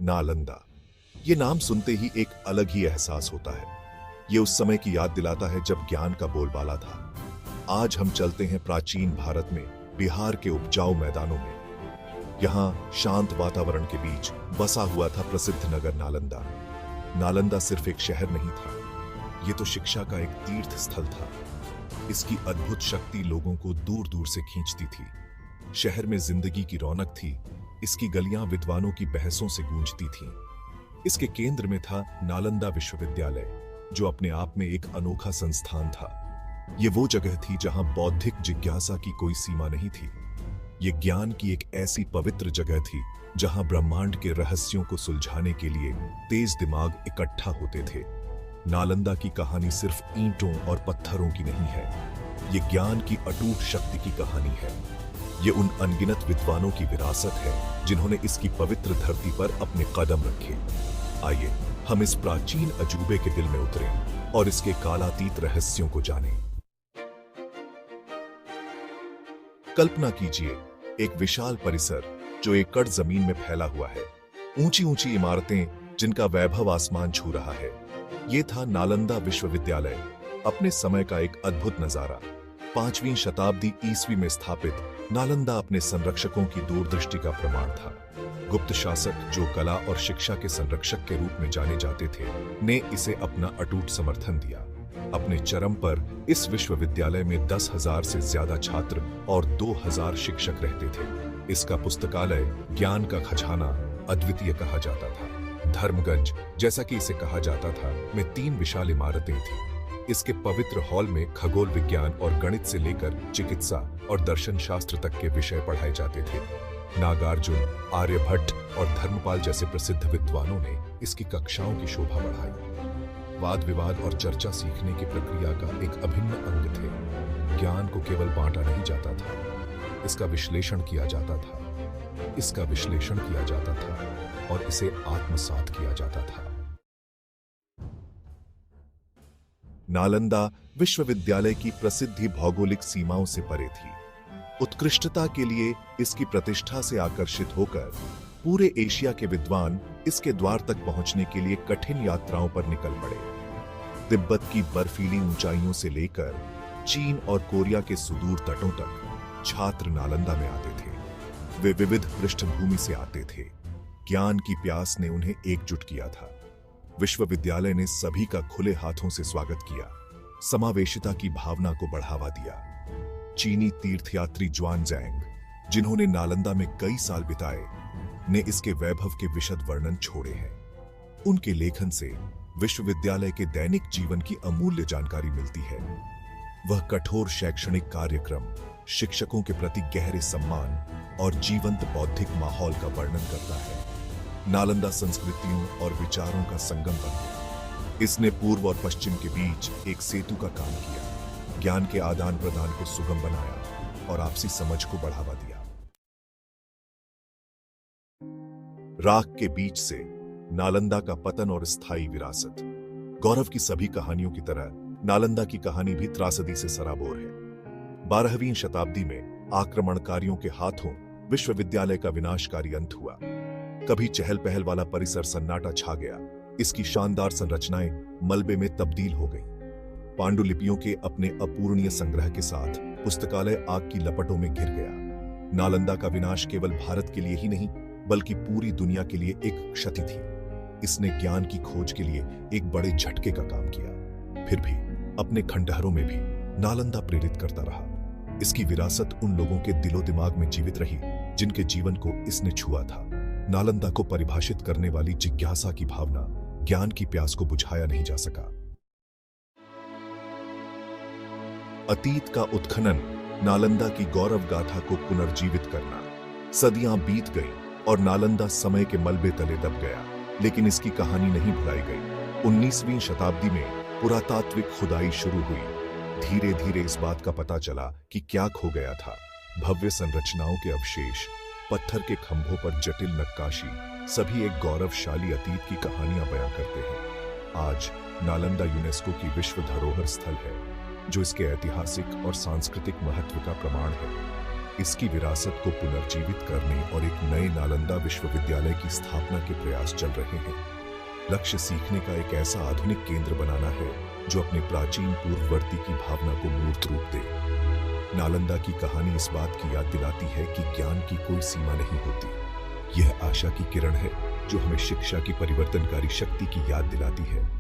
नालंदा। ये नाम सुनते ही एक अलग ही एहसास होता है। ये उस समय की याद दिलाता है जब ज्ञान का बोलबाला था। आज हम चलते हैं प्राचीन भारत में, बिहार के उपजाऊ मैदानों में। यहाँ शांत वातावरण के बीच बसा हुआ था प्रसिद्ध नगर नालंदा। नालंदा सिर्फ एक शहर नहीं था, ये तो शिक्षा का एक तीर्थ स्थल था। इसकी अद्भुत शक्ति लोगों को दूर दूर से खींचती थी। शहर में जिंदगी की रौनक थी, इसकी गलियां विद्वानों की बहसों से गूंजती थीं। इसके केंद्र में था नालंदा विश्वविद्यालय, जो अपने आप में एक अनोखा संस्थान था। ये वो जगह थी जहां बौद्धिक जिज्ञासा की कोई सीमा नहीं थी। ये ज्ञान की एक ऐसी पवित्र जगह थी जहां ब्रह्मांड के रहस्यों को सुलझाने के लिए तेज दिमाग इकट्ठा होते थे। नालंदा की कहानी सिर्फ ईंटों और पत्थरों की नहीं है, ये ज्ञान की अटूट शक्ति की कहानी है। ये उन अनगिनत विद्वानों की विरासत है जिन्होंने इसकी पवित्र धरती पर अपने कदम रखे। आइए हम इस प्राचीन अजूबे के दिल में उतरें और इसके कालातीत रहस्यों को जानें। कल्पना कीजिए, एक विशाल परिसर जो एकड़ जमीन में फैला हुआ है, ऊंची ऊंची इमारतें जिनका वैभव आसमान छू रहा है। ये था नालंदा विश्वविद्यालय, अपने समय का एक अद्भुत नजारा। 5वीं शताब्दी ईस्वी में स्थापित नालंदा अपने संरक्षकों की दूरदृष्टि का प्रमाण था। गुप्त शासक, जो कला और शिक्षा के संरक्षक के रूप में जाने जाते थे, ने इसे अपना अटूट समर्थन दिया। अपने चरम पर इस विश्वविद्यालय में 10,000 से ज्यादा छात्र और 2,000 शिक्षक रहते थे। इसका पुस्तकालय, ज्ञान का खजाना, अद्वितीय कहा जाता था। धर्मगंज, जैसा कि इसे कहा जाता था, में 3 विशाल इमारतें थीं। इसके पवित्र हॉल में खगोल विज्ञान और गणित से लेकर चिकित्सा और दर्शन शास्त्र तक के विषय पढ़ाए जाते थे। नागार्जुन, आर्यभट्ट और धर्मपाल जैसे प्रसिद्ध विद्वानों ने इसकी कक्षाओं की शोभा बढ़ाई। वाद विवाद और चर्चा सीखने की प्रक्रिया का एक अभिन्न अंग थे। ज्ञान को केवल बांटा नहीं जाता था, इसका विश्लेषण किया जाता था। और इसे आत्मसात किया जाता था। नालंदा विश्वविद्यालय की प्रसिद्धि भौगोलिक सीमाओं से परे थी। उत्कृष्टता के लिए इसकी प्रतिष्ठा से आकर्षित होकर पूरे एशिया के विद्वान इसके द्वार तक पहुंचने के लिए कठिन यात्राओं पर निकल पड़े। तिब्बत की बर्फीली ऊंचाइयों से लेकर चीन और कोरिया के सुदूर तटों तक छात्र नालंदा में आते थे। वे विविध पृष्ठभूमि से आते थे। ज्ञान की प्यास ने उन्हें एकजुट किया था। विश्वविद्यालय ने सभी का खुले हाथों से स्वागत किया, समावेशिता की भावना को बढ़ावा दिया। चीनी तीर्थयात्री ज्वानजैंग, जिन्होंने नालंदा में कई साल बिताए, ने इसके वैभव के विशद वर्णन छोड़े हैं। उनके लेखन से विश्वविद्यालय के दैनिक जीवन की अमूल्य जानकारी मिलती है। वह कठोर शैक्षणिक कार्यक्रम, शिक्षकों के प्रति गहरे सम्मान और जीवंत बौद्धिक माहौल का वर्णन करता है। नालंदा संस्कृतियों और विचारों का संगम बन गया। इसने पूर्व और पश्चिम के बीच एक सेतु का काम किया, ज्ञान के आदान प्रदान को सुगम बनाया और आपसी समझ को बढ़ावा दिया। राख के बीच से नालंदा का पतन और स्थायी विरासत। गौरव की सभी कहानियों की तरह नालंदा की कहानी भी त्रासदी से सराबोर है। 12वीं शताब्दी में आक्रमणकारियों के हाथों विश्वविद्यालय का विनाशकारी अंत हुआ। कभी चहल पहल वाला परिसर सन्नाटा छा गया, इसकी शानदार संरचनाएं मलबे में तब्दील हो गईं। पांडुलिपियों के अपने अपूर्णीय संग्रह के साथ पुस्तकालय आग की लपटों में घिर गया। नालंदा का विनाश केवल भारत के लिए ही नहीं, बल्कि पूरी दुनिया के लिए एक क्षति थी। इसने ज्ञान की खोज के लिए एक बड़े झटके का काम किया। फिर भी अपने खंडहरों में भी नालंदा प्रेरित करता रहा। इसकी विरासत उन लोगों के दिलो दिमाग में जीवित रही जिनके जीवन को इसने छुआ था। नालंदा को परिभाषित करने वाली जिज्ञासा की भावना, ज्ञान की प्यास को बुझाया नहीं जा सका। अतीत का उत्खनन, नालंदा की गौरव गाथा को पुनर्जीवित करना। सदियां बीत गईं और नालंदा समय के मलबे तले दब गया, लेकिन इसकी कहानी नहीं भुलाई गई। 19वीं शताब्दी में पुरातात्विक खुदाई शुरू हुई। धीरे धीरे इस बात का पता चला कि क्या खो गया था। भव्य संरचनाओं के अवशेष, पत्थर के खंभों पर जटिल नक्काशी, सभी एक गौरवशाली अतीत की कहानियां बयां करते हैं। आज नालंदा यूनेस्को की विश्व धरोहर स्थल है, जो इसके ऐतिहासिक और सांस्कृतिक महत्व का प्रमाण है। इसकी विरासत को पुनर्जीवित करने और एक नए नालंदा विश्वविद्यालय की स्थापना के प्रयास चल रहे हैं। लक्ष्य सीखने का एक ऐसा आधुनिक केंद्र बनाना है जो अपने प्राचीन पूर्ववर्ती की भावना को मूर्त रूप दे। नालंदा की कहानी इस बात की याद दिलाती है कि ज्ञान की कोई सीमा नहीं होती। यह आशा की किरण है जो हमें शिक्षा की परिवर्तनकारी शक्ति की याद दिलाती है।